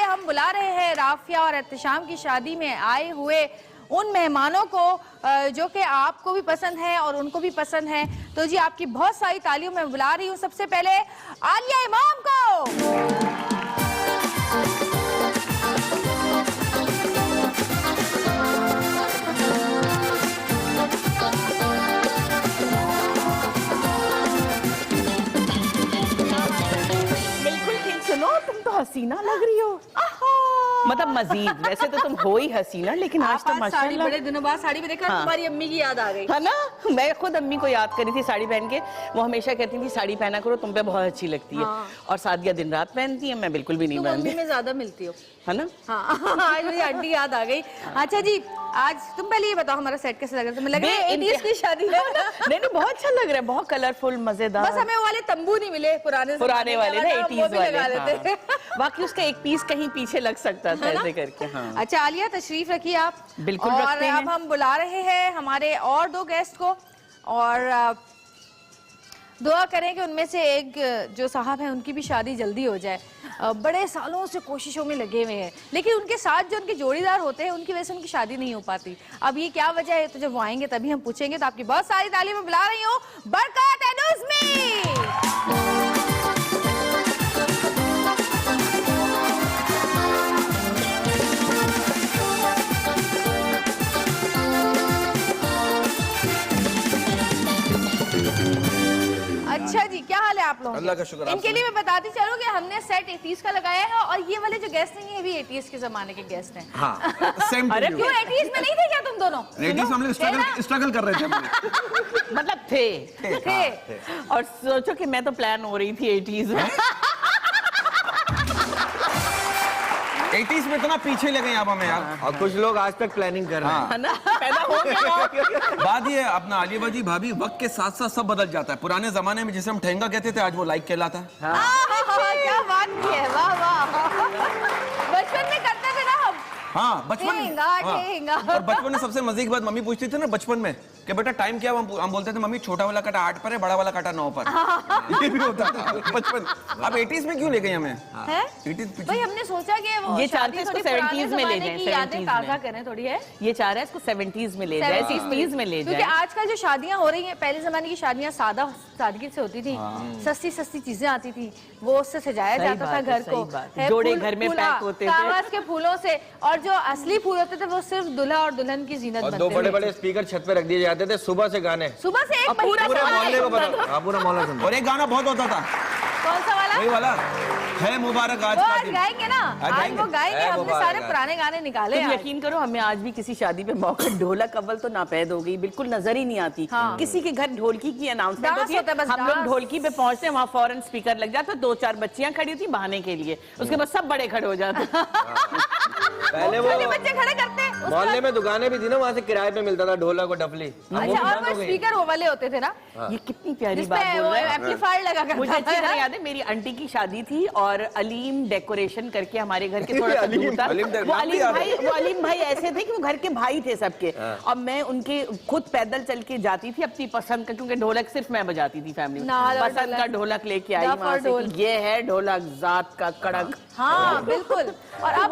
हम बुला रहे हैं राफिया और एहतशाम की शादी में आए हुए उन मेहमानों को जो कि आपको भी पसंद है और उनको भी पसंद है। तो जी आपकी बहुत सारी तालियों में बुला रही हूँ सबसे पहले आलिया इमाम को। तुम तो हसीना लग रही हो, मतलब मजीद। वैसे तो तुम हो ही हसीना, लेकिन आज तो माशाल्लाह बड़े दिनों बाद साड़ी में देखा। हाँ। तुम्हारी अम्मी की याद आ गई है ना। मैं खुद अम्मी को याद करी थी साड़ी पहन के। वो हमेशा कहती थी साड़ी पहना करो, तुम पे बहुत अच्छी लगती है। हाँ। और सादिया दिन रात पहनती है, मैं बिल्कुल भी नहीं पहनती। अम्मी में ज्यादा मिलती हो, है ना। हाँ। आज मेरी आंटी याद आ गई। अच्छा जी, आज तुम पहले ये बताओ हमारा सेट कैसे लग रहा है? तुम्हें लग रहा है 80s की शादी है? नहीं नहीं, बहुत अच्छा लग रहा है, बहुत कलरफुल, मजेदार। बस हमें वो वाले तंबू नहीं मिले पुराने वाले ना 80s वाले। बाकी उसका एक पीस कहीं पीछे लग सकता था ऐसे करके। हाँ। अच्छा आलिया, तशरीफ रखिए आप। बिल्कुल और रखते हैं। अब हम बुला रहे हैं हमारे और दो गेस्ट को, और दुआ करें कि उनमें से एक जो साहब हैं उनकी भी शादी जल्दी हो जाए। बड़े सालों से कोशिशों में लगे हुए हैं, लेकिन उनके साथ जो उनके जोड़ीदार होते हैं उनकी वजह से उनकी शादी नहीं हो पाती। अब ये क्या वजह है, तो जब वो आएंगे तभी हम पूछेंगे। तो आपकी बहुत सारी तालीम में बुला रही हूँ बरकत एंड उस्मी। अच्छा जी, क्या हाल है आप लोगों? अल्लाह का शुक्र। इनके लिए मैं बताती चलूं कि हमने सेट 80s का लगाया है, और ये वाले जो गेस्ट हैं ये भी 80s के जमाने के गेस्ट हैं। हाँ, सेम। अरे क्यों 80s में नहीं थे क्या तुम दोनों? 80s में हम लोग स्ट्रगल कर रहे थे। मतलब थे। और सोचो कि मैं तो प्लान हो रही थी 80s में। 80s में इतना पीछे लगे आप हमें यार। और कुछ लोग आज तक प्लानिंग कर रहे हैं। ना, पैदा हो गया। बात ये है अपना आलिया बाजी भाभी, वक्त के साथ साथ सब बदल जाता है। पुराने जमाने में जिसे हम ठेंगा कहते थे, आज वो लाइक कहलाता है। क्या बात की है, वाह वाह। बचपन में करते थे ना हम। हाँ, बचपन में। ठेंगा। और बचपन में सबसे मजे की बात मम्मी पूछती थी ना बचपन में कि बेटा टाइम क्या? हम बोलते थे मम्मी छोटा वाला काटा 8 पर है, बड़ा वाला काटा 9 पर। ये भी होता था बचपन। अब 80s में क्यों ले गए हमें? भाई हमने सोचा कि वो ये चाहते इसको 70s में ले जाएं, यादें ताजा करें थोड़ी है। ये चाह रहा है इसको 70s में ले जाए, 60s में ले जाए। क्योंकि आजकल जो शादियां हो रही हैं, पहले जमाने की शादियां सादगी से होती थी। सस्ती सस्ती चीजें आती थी, वो उससे सजाया जाता था घर को। जोड़े घर में पैक होते थे कागज के फूलों से, और जो असली फूल होते थे वो सिर्फ दुल्हा और दुल्हन की जीनत बनते थे। दो बड़े बड़े स्पीकर छत पे रख दिए जाते थे, सुबह से गाने। सुबह से एक पूरे मोहल्ले को बता, पूरा मोहल्ला सुनता। और एक गाना बहुत होता था। कौन सा वाला? वही वाला है मुबारक आज वो का आज दिन। गाएंगे ना, आज वो गाएंगे। हमने सारे पुराने गाने निकाले। तुम यकीन करो, हमें आज भी किसी शादी पे मौका ढोलक अव्वल तो नापैद हो गई, बिल्कुल नजर ही नहीं आती। किसी के घर ढोलकी की अनाउंसमेंट होती है, हम लोग ढोलकी पे पहुंचते हैं, वहाँ फौरन स्पीकर लग जाता है, 2-4 बच्चियां खड़ी होती बहाने के लिए, उसके बाद सब बड़े खड़े हो जाते। पहले वो बच्चे खड़े करते हैं। मोहल्ले में दुकानें भी थी ना, वहाँ से किराए पे मिलता था ढोलक और डफली। अच्छा, और वो स्पीकर वो वाले होते थे ना, ये कितनी प्यारी बात बोल रहे हैं। एम्पलीफायर लगा कर। मुझे अच्छी तरह याद है, मेरी आंटी की शादी थी और अलीम डेकोरेशन करके हमारे घर के थोड़ा सा दूर था। वो अलीम भाई ऐसे थे कि वो घर के भाई थे सबके, और मैं उनके खुद पैदल चल के जाती थी अपनी पसंद का, क्योंकि ढोलक सिर्फ मैं बजाती थी फैमिली में, पसंद का ढोलक लेके आई वहाँ से। ये है ढोलक जात का कड़क। हाँ बिल्कुल। और अब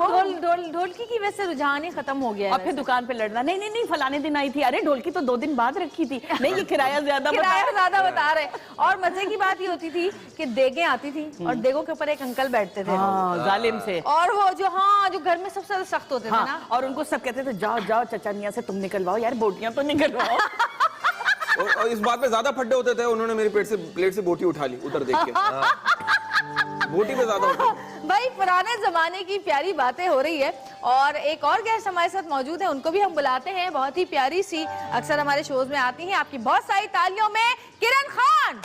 ढोलकी की वजह से रुझान ही खत्म हो गया है। और फिर दुकान पे लड़ना, नहीं नहीं नहीं फलाने दिन आई थी, अरे ढोलकी तो 2 दिन बाद रखी थी, नहीं ये किराया ज्यादा बता रहे। और मजे की बात ये होती थी कि देगें आती थी और देगों के ऊपर एक अंकल बैठते थे जालिम से, और वो जो घर में सबसे ज्यादा सख्त होते थे ना, और उनको सब कहते थे जाओ जाओ चचा मियां से तुम निकलवाओ यार, बोटियां तो निकलवाओ। और इस बात पे ज्यादा फड्डे होते थे, उन्होंने मेरी प्लेट से बोटी उठा ली उधर देख के। बोटी पे ज्यादा होता है। भाई पुराने जमाने की प्यारी बातें हो रही है, और एक और गेस्ट हमारे साथ मौजूद है, उनको भी हम बुलाते हैं। बहुत ही प्यारी सी, अक्सर हमारे शोज में आती हैं। आपकी बहुत सारी तालियों में किरण खान।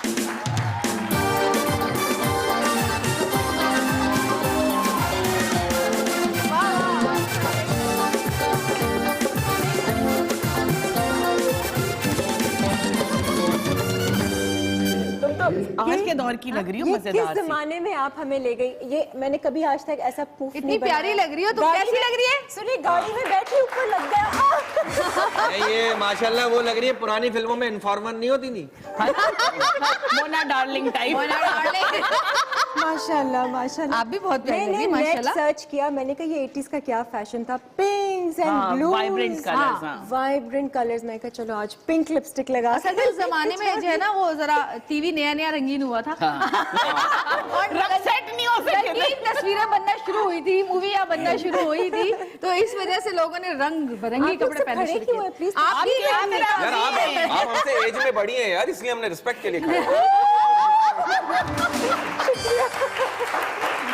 आज के दौर की लग रही हो, ये मजेदार किस सी। जमाने में आप हमें ले गई? ये मैंने कभी आज तक ऐसा प्रूफ इतनी नहीं प्यारी बनाया। लग रही हो तुम, गाड़ी कैसी में- लग रही है? सुनिए, गाड़ी में बैठी ऊपर लग गया। नहीं, ये माशाल्लाह वो लग रही है पुरानी फिल्मों में इन्फॉर्मर नहीं होती थी। Mona darling type. माशाल्लाह माशाल्लाह। आप भी बहुत प्यारी लग रही मैंने हैं, नेट माशाल्लाह। सर्च किया, मैंने कहा ये 80s का क्या फैशन था, पिंक्स एंड हाँ, ब्लूज, vibrant colours, हाँ। Vibrant colours. मैं कहा चलो आज पिंक लिपस्टिक लगा असल में उस जमाने में जो है ना वो जरा टीवी नया नया रंगीन हुआ था और रंग सेट नहीं हो सके थे। रंगीन तस्वीरें बनना शुरू हुई थी, मूवियाँ बनना शुरू हुई थी, तो इस वजह से लोगों ने रंग बिरंगी आप लोग कपड़े सब पहनने खड़े शुरू क्यों हैं? किए। Please, आप भी क्या खड़े मेरा- हैं। यार आप हमसे एज में बड़ी हैं यार, इसलिए हमने रिस्पेक्ट के लिए खड़े हैं।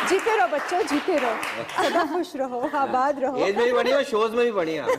जीते रहो बच्चों, जीते रहो, सदा खुश रहो, आबाद रहो। एज में भी बड़ी है, शोज में भी बड़ी है।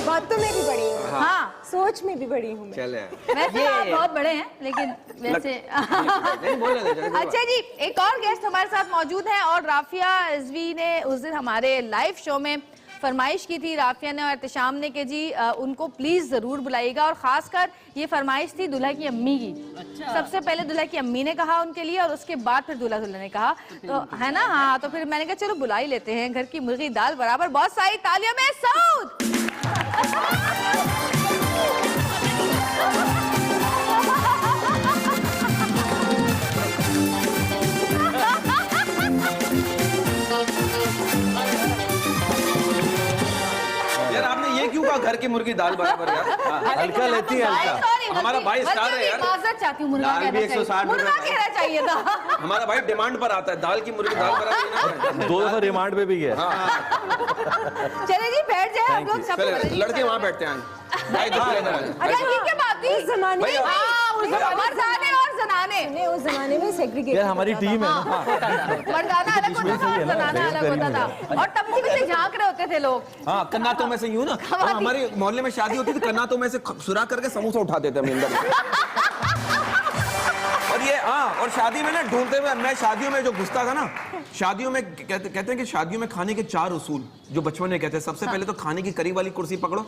बातों में भी बड़ी हूँ, हाँ सोच में भी बड़ी हूँ मैं। चले वैसे आप बहुत बड़े हैं लेकिन वैसे नहीं बोलने दे, चले, अच्छा जी, एक और गेस्ट हमारे साथ मौजूद हैं और राफिया रिजवी ने उस दिन हमारे लाइव शो में फरमाइश की थी, राफिया ने और एहतशाम ने, कि जी उनको प्लीज जरूर बुलाइएगा, और खासकर ये फरमाइश थी दूल्हा की अम्मी की। सबसे पहले दूल्हा की अम्मी ने कहा उनके लिए और उसके बाद फिर दूल्हा दुल्हन ने कहा, तो है ना। हाँ, तो फिर मैंने कहा चलो बुला ही लेते हैं, घर की मुर्गी दाल बराबर। बहुत सारी तालियों में सऊद। यार आपने ये क्यों कहा घर की मुर्गी दाल बराबर यार? हाँ। हल्का लेती है, हल्का। Sorry, हमारा भाई बल्कि स्टार है मैं यार। माजरत चाहती हूँ, मुर्गा दाल भी कहना 160 चाहिए, मुर्गा रुपए कहना चाहिए था। हमारा भाई डिमांड पर आता है, दाल की मुर्गी दाल बराबर ना। 2 दफा रिमांड पे भी गया। चले जी बैठ जाए हम लोग सब। चले लड़के वहाँ बैठते हैं भाई, दुख लेना है। अच्छा ये क्या बात थी? उस जमाने में मर्दाने और जनाने, ने उस जमाने में सेग्रीगेट यार हमारी टीम है ना। मर्दाना अलग होता था और जनाना अलग होता था, और तंबू में से झांक रहे होते थे लोग। हाँ, कन्नातों में से यूं ना, और हमारे मोहल्ले में शादी होती थी, कन्नातों में से सुराख करके समोसा उठाते थे हम अंदर। और ये हाँ, और शादी में ना ढूंढते हुए, मैं शादियों में जो घुसता था ना, शादियों में कहते हैं कि शादियों में खाने के 4 उसूल जो बचपन में कहते हैं। सबसे पहले तो खाने की करीब वाली कुर्सी पकड़ो,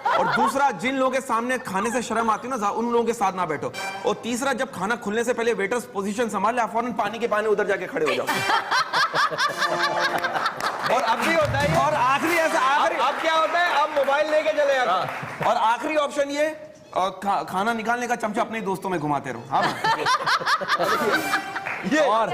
और दूसरा जिन लोगों के सामने खाने से शर्म आती है ना, उन लोगों के साथ ना बैठो, और तीसरा जब खाना खुलने से पहले वेटर्स पोजीशन संभाल ले, आप फौरन पानी के पानी उधर जाके खड़े हो जाओ। और अब भी होता है, और आखिरी ऐसा अब क्या होता है, अब मोबाइल लेके चले जाते। और आखिरी ऑप्शन ये, और खाना निकालने का चमचा अपने ही दोस्तों में घुमाते रहो। हाँ ये और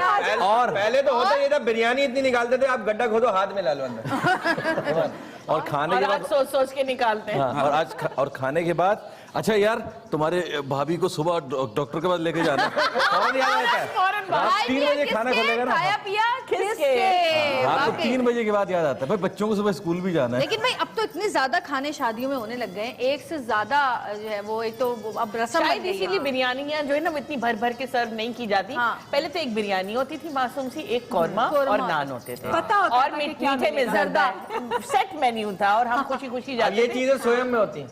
पहले तो होता ये था, बिरयानी इतनी निकालते थे, आप गड्ढा खोदो हाथ में ला लो अंदर। और खाने और के आज बाद सोच सोच के निकालते हैं। हाँ, और खाने के बाद अच्छा यार तुम्हारे भाभी को सुबह डॉक्टर के पास लेके जाना है। कौन याद आता है? फौरन रात खाया 3 पिया बजे खाना किसके? खुलेगा ना। खाया पिया किसके? हाँ तो वाकई। 3 बजे के बाद याद आता है भाई, बच्चों को सुबह स्कूल भी जाना है। लेकिन भाई अब तो इतने ज्यादा खाने शादियों में होने लग गए हैं, एक से ज्यादा जो है वो, एक तो अब रस्म बन शायद गई है। इसीलिए बिरयानियां जो है ना वो इतनी भर भर के सर्व नहीं की जाती। हाँ। पहले तो एक बिरयानी होती थी मासूम सी, एक कौरमा कौरमा। और नान होते थे, पता होता और था कि क्या मीठे में मिलेगा। जर्दा, सेट मेन्यू था, और हम खुशी खुशी अब जाते ये थे। चीजें स्वयं में होती हैं।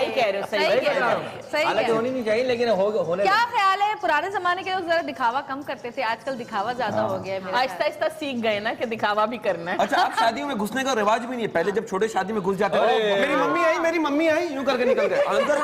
सही कह रहे हो, सही सही कह रहे हो। सही हालांकि कह। होनी नहीं चाहिए, लेकिन होने क्या ख्याल है, पुराने जमाने के लोग जरा दिखावा कम करते थे, आजकल दिखावा ज्यादा हो गया है मेरे आहिस्ता आहिस्ता सीख गए ना कि दिखावा भी करना है। अच्छा, अब शादियों में घुसने का रिवाज भी नहीं है। पहले जब छोटे शादी में घुस जाते थे, मेरी मम्मी आई यूं करके निकल गए अंदर।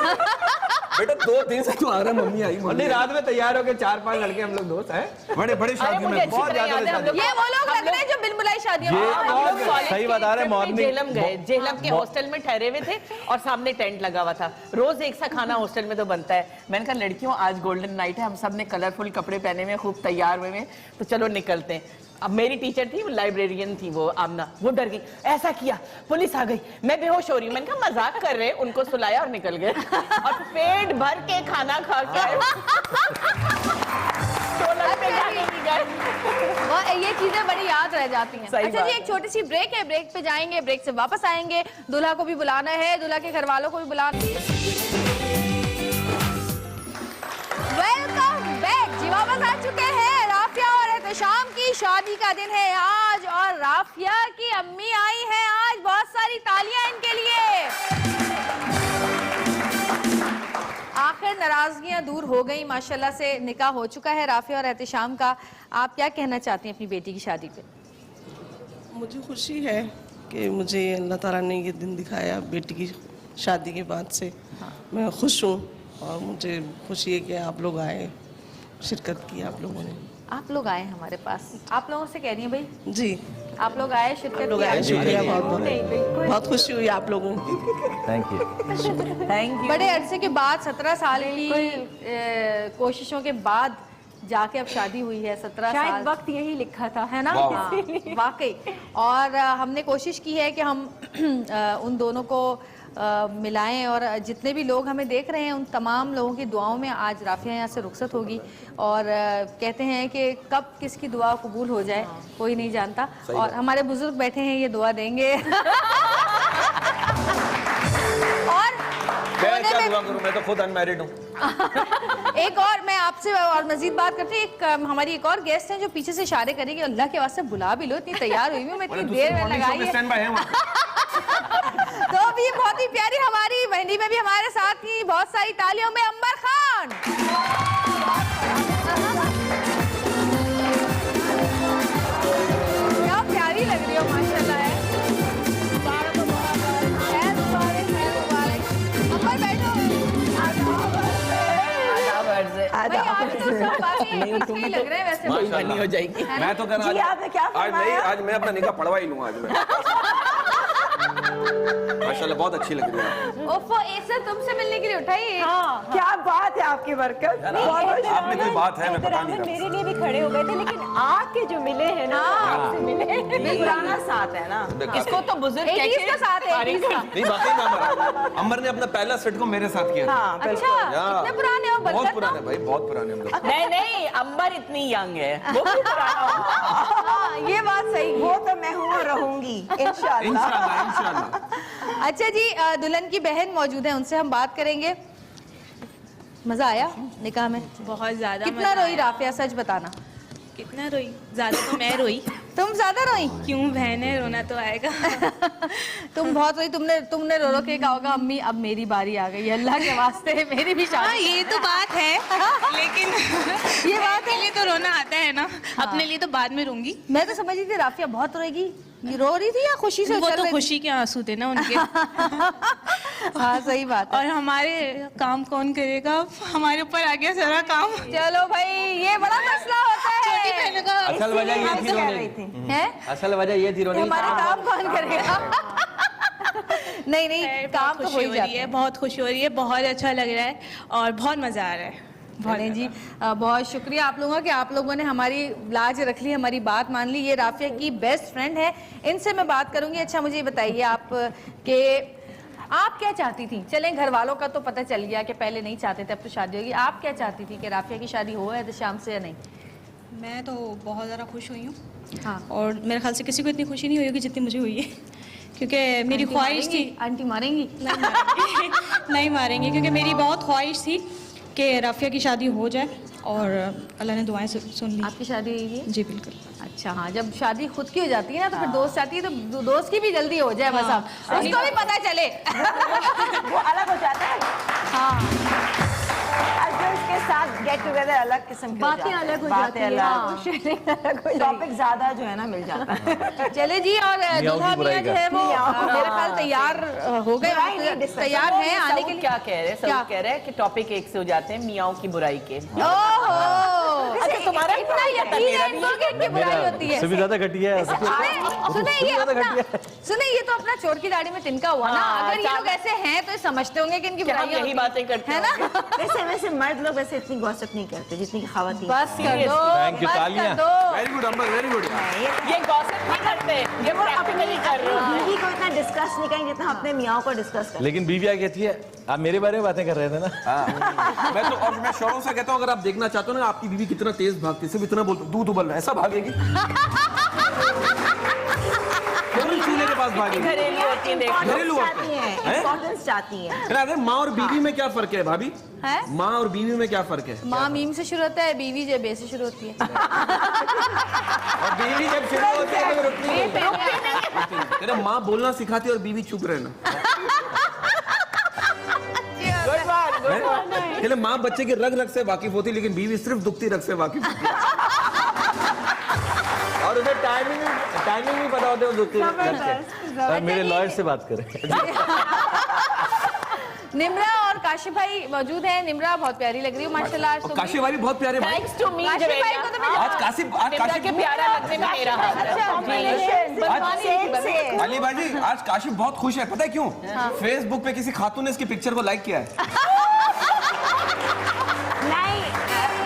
बेटा 2-3 से तो आ रहा है, मम्मी आई और नहीं, रात में तैयार होकर 4-5 लड़के हम लोग दोस्त हैं। बड़े अरे शादियों मुझे में अच्छी बहुत तरह ज्यादा याद है, हम लोग- ये वो लोग लग रहे हैं जो बिलबुलाई शादियों में। हम लोग कॉलेज सही के बता रहे हैं, ट्रिप में मॉर्निंग- जेलम गए, जेलम के हॉस्टल में ठहरे हुए थे और सामने टेंट लगा हुआ था। रोज एक सा खाना हॉस्टल में तो बनता है। मैंने कहा लड़कियों आज गोल्डन नाइट है, हम सब ने कलरफुल कपड़े पहने हुए, खूब तैयार हुए हैं, तो चलो निकलते हैं। अब मेरी टीचर थी, वो लाइब्रेरियन थी, वो आमना, वो डर गई, ऐसा किया पुलिस आ गई, मैं बेहोश हो रही हूँ। मैंने कहा मजाक कर रहे हैं, उनको सुलाया और निकल गए। और पेट भर के खाना खा के आए। सोलह पे जाने नहीं गए। वो ये चीजें बड़ी याद रह जाती हैं। सही अच्छा जी, बात एक छोटी सी ब्रेक है, ब्रेक पे जाएंगे, ब्रेक से वापस आएंगे। दूल्हा को भी बुलाना है, दूल्हा के घर वालों को भी बुलाना है। वेलकम बैक जी, वापस आ चुके हैं। राफिया और एहतशाम की शादी का दिन है आज, और राफिया की अम्मी आई है आज। बहुत सारी तालियां इनके लिए। आखिर नाराजगियां दूर हो गई, माशाल्लाह से निकाह हो चुका है राफिया और एहतशाम का। आप क्या कहना चाहती हैं अपनी बेटी की शादी पे? मुझे खुशी है कि मुझे अल्लाह ताला ने ये दिन दिखाया बेटी की शादी के बाद से। मैं खुश हूँ और मुझे खुशी है कि आप लोग आए, शिरकत की आप लोगों ने। आप लोग आए हमारे पास, आप लोगों से कह रही है भाई, जी आप लोग आए, शिरकत लोग की। आए, शुक्रिया बहुत बहुत, बहुत खुशी हुई आप लोगों की। Thank you. Thank you. बड़े अरसे के बाद 17 साल की कोशिशों के बाद जाके अब शादी हुई है। 17 साल शायद वक्त यही लिखा था, है ना। हाँ, वाकई। और हमने कोशिश की है कि हम उन दोनों को मिलाएं, और जितने भी लोग हमें देख रहे हैं उन तमाम लोगों की दुआओं में आज राफिया यहाँ से रुखसत होगी। और कहते हैं कि कब किसकी दुआ कबूल हो जाए कोई नहीं जानता, और हमारे बुजुर्ग बैठे हैं, ये दुआ देंगे। और मैं क्या दुआ करूं, मैं तो खुद अनमैरिड हूँ। एक और मैं आपसे और मजीद बात करती हूँ, एक हमारी एक और गेस्ट हैं जो पीछे से इशारे करेंगे, अल्लाह के वास्ते बुला भी लो, इतनी तैयार हुई हूँ मैं, इतनी देर में लगाई है। स्टैंड बाय है वहाँ। तो अभी बहुत ही प्यारी हमारी मेहंदी में भी हमारे साथ थी, बहुत सारी तालियों में अंबर खान। क्या प्यारी लग रही हो माशाल्लाह है। अंबर बैठो। भाई आज तो सब काफी सही लग रहे हैं वैसे। बनी हो जाएगी। मैं तो कह जी, आपने क्या आज मैं अपना निकाह पढ़वा ही लूंगा आज मैं। माशाल्लाह बहुत अच्छी लग रही है। ओफो, ऐसा तुमसे मिलने के लिए उठाई। हाँ, क्या बात है आपकी बरकत। आप में कोई बात है, मैं पता नहीं मेरे रहा। लिए भी खड़े हो गए थे, लेकिन आके जो मिले हैं ना, आपसे मिले, पुराना साथ है ना, इसको तो बुजुर्ग 80s का साथ है, 80s का। नहीं वाकई में अंबर ने अपना पहला सेट को मेरे साथ किया था। अच्छा, इतने पुराने हो, बहुत बरकत पुराने भाई, बहुत पुराने हम लोग। नहीं नहीं, अंबर इतनी यंग है, वो भी पुराना होगा। हाँ, ये बात सही है। वो तो मैं हूँ और रहूंगी इंशाल्लाह। इंशाल्लाह इंशाल्लाह। अच्छा जी, दुल्हन की बहन मौजूद है, उनसे हम बात करेंगे। मजा आया निकाह में? बहुत ज्यादा कितना मजा रोई आया। राफिया, सच बताना। कितना रोई? ज्यादा तो मैं रोई। तुम ज्यादा रोई? क्यों, बहन है, रोना तो आएगा। तुम बहुत रोई। तुमने रो रो के कहा होगा अम्मी अब मेरी बारी आ गई, अल्लाह के वास्ते मेरी भी हाँ, शादी। ये तो बात है, लेकिन ये बात के लिए तो रोना आता है ना, अपने लिए तो बाद में रोंगी। मैं तो समझ रही थी राफिया बहुत रोएगी, ये रो रही थी या खुशी से वो उछल तो रही थी? खुशी के आंसू थे ना उनके। हाँ सही बात है। और हमारे काम कौन करेगा, हमारे ऊपर आ गया सारा काम। चलो भाई, ये बड़ा मसला होता छोटी है। बहनों का असल वजह ये थी रोने की। हैं? असल वजह ये थी रोने की। हमारा काम कौन करेगा? नहीं नहीं, काम तो हो खुशी ही हो जाता रही है, है। बहुत खुशी हो रही है, बहुत अच्छा लग रहा है और बहुत मजा आ रहा है। भले जी, बहुत शुक्रिया आप लोगों का कि आप लोगों ने हमारी लाज रख ली, हमारी बात मान ली। ये राफिया की बेस्ट फ्रेंड है, इनसे मैं बात करूंगी। अच्छा मुझे ये बताइए आप कि आप क्या चाहती थी? चलें, घर वालों का तो पता चल गया कि पहले नहीं चाहते थे, अब तो शादी होगी। आप क्या चाहती थी कि राफिया की शादी हो है शाम से या नहीं? मैं तो बहुत ज़्यादा खुश हुई हूँ। हाँ। और मेरे ख्याल से किसी को इतनी खुशी नहीं हुई होगी जितनी मुझे हुई है, क्योंकि मेरी ख्वाहिश थी। आंटी मारेंगी? नहीं मारेंगे, क्योंकि मेरी बहुत ख्वाहिश थी कि राफिया की शादी हो जाए, और अल्लाह ने दुआएं सुन ली। आपकी शादी हुई है? जी बिल्कुल। अच्छा हाँ, जब शादी खुद की हो जाती है ना तो फिर दोस्त चाहती है तो दोस्त की भी जल्दी हो जाए, बस अब उसको भी पता चले। वो अलग हो जाता है। हाँ, हस्बैंड के साथ गेट टुगेदर अलग किस्म की बातें अलग हो जाती हैं, हाँ। टॉपिक ज्यादा जो है ना मिल जाता है। चले जी, और दूल्हा की बुराई मियां जो है वो मेरे ख्याल तैयार हो गए, बुराई नहीं, discuss। तैयार हैं आने के लिए। क्या कह रहे हैं? क्या? सब कह रहे हैं कि टॉपिक एक से हो जाते हैं, मियाओं की बुराई के। ओहो, अच्छा, तुम्हारा इतना यकीन है इनको कि इनकी बुराई होती है। उससे भी ज्यादा घटिया है। सुने ये तो अपना चोर की दाढ़ी में तिनका हुआ ना। हाँ, अगर ये लोग ऐसे हैं तो ये समझते होंगे कि इनकी कि हम बुराई यही बातें करते है ना। वैसे मर्द लोग वैसे इतनी गॉसिप नहीं करते जितनी कि खवातीन। बस कर दो, Thank you, बस कर तालियां। दो। वेरी गुड अंबर, वेरी गुड। ये गॉसिप नहीं करते, ये प्रैक्टिकली कर रहे हैं। बीवी को इतना डिस्कस नहीं करेंगे जितना अपने मियाँ को डिस्कस करें। लेकिन बीवी क्या कहती है, आप मेरे बारे में बातें कर रहे थे ना। मैं तो और मैं शौरों से कहता हूँ, अगर आप देखना चाहते हो ना आपकी बीवी कितना तेज भागती है, सिर्फ इतना बोलते दूध उबल रहा है, ऐसा भागेगी। केवल चूल्हे के पास भागेगी। घरेलू होती है, देखो। घरेलू चाहती हैं, हैं? इम्पोर्टेंस चाहती हैं। अरे माँ और बीवी में क्या फर्क है भाभी? है? माँ और बीवी में क्या फर्क है? माँ मीम से शुरू होता है, बीवी जो बे से शुरू होती है। और बीवी जब शुरू होती है तो रुकती नहीं। तेरे माँ बोलना सिखाती है और बीवी चुप रहना। चले, माँ बच्चे की रग रग से वाकिफ होती, लेकिन बीवी सिर्फ दुखती रग से वाकिफ होती है। और उसे टाइमिंग भी पता होते हो दुखती है। मेरे लॉयर से बात करें। निम्रा और और काशिफ भाई मौजूद हैं। निम्रा बहुत प्यारी लग रही है माशाल्लाह आज तो। काशिफ भाई बहुत प्यारे भाई। थैंक्स टू मी काशिफ भाई को तो मैं आज काशिफ के प्यारा लगने में मेरा हाथ है। अली भाई जी आज काशिफ बहुत खुश है, पता है क्यों? फेसबुक पे किसी खातून ने इसकी पिक्चर को लाइक किया है। नहीं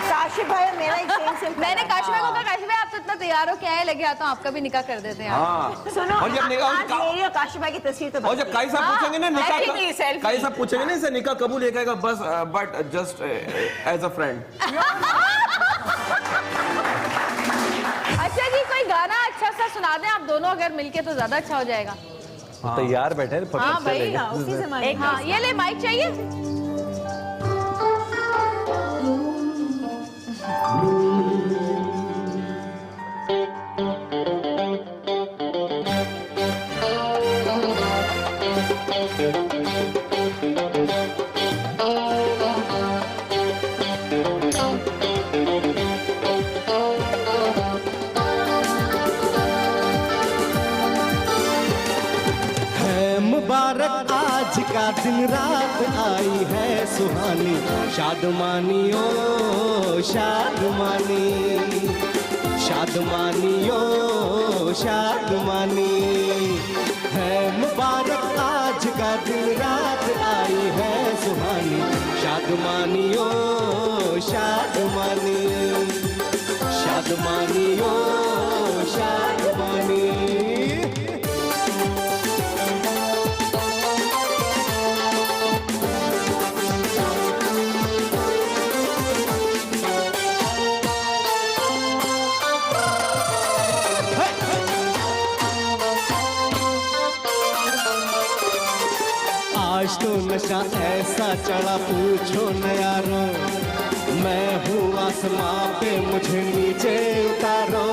काशिफ भाई और मेरा एक सेम मैंने काशिफ भाई को कहा काशिफ भाई आप तो इतना तैयार हो, क्या है लगे आता हूँ आपका भी निकाह कर देते हैं। हाँ सुनो और जब निकाह आज मेरी और काशिफ भाई की तस्वीर तो और जब काई साहब पूछेंगे ना निकाह selfie. काई साहब पूछेंगे ना इसे निकाह कबूल एक आएगा बस, but just as a friend. अच्छा जी कोई गाना अच्छा सा सुना दें आप दोनों अगर मिलके तो ज्यादा अच्छा हो जाएगा। तैयार बैठे हैं, हाँ फटाफट भाई चलेंगे। उसी से मांगे। हाँ ये ले माइक चाहिए। मुबारक आज का दिन रात आई है सुहानी, शादमानी ओ शादमानी, शादमानी ओ शादमानी है। मुबारक आज का दिन रात आई है सुहानी, शादमानी ओ शादमानी, शादमानी ओ शादमानी। आज तो नशा ऐसा चढ़ा पूछो न यारो, मैं हूँ आसमां पे मुझे नीचे उतारो।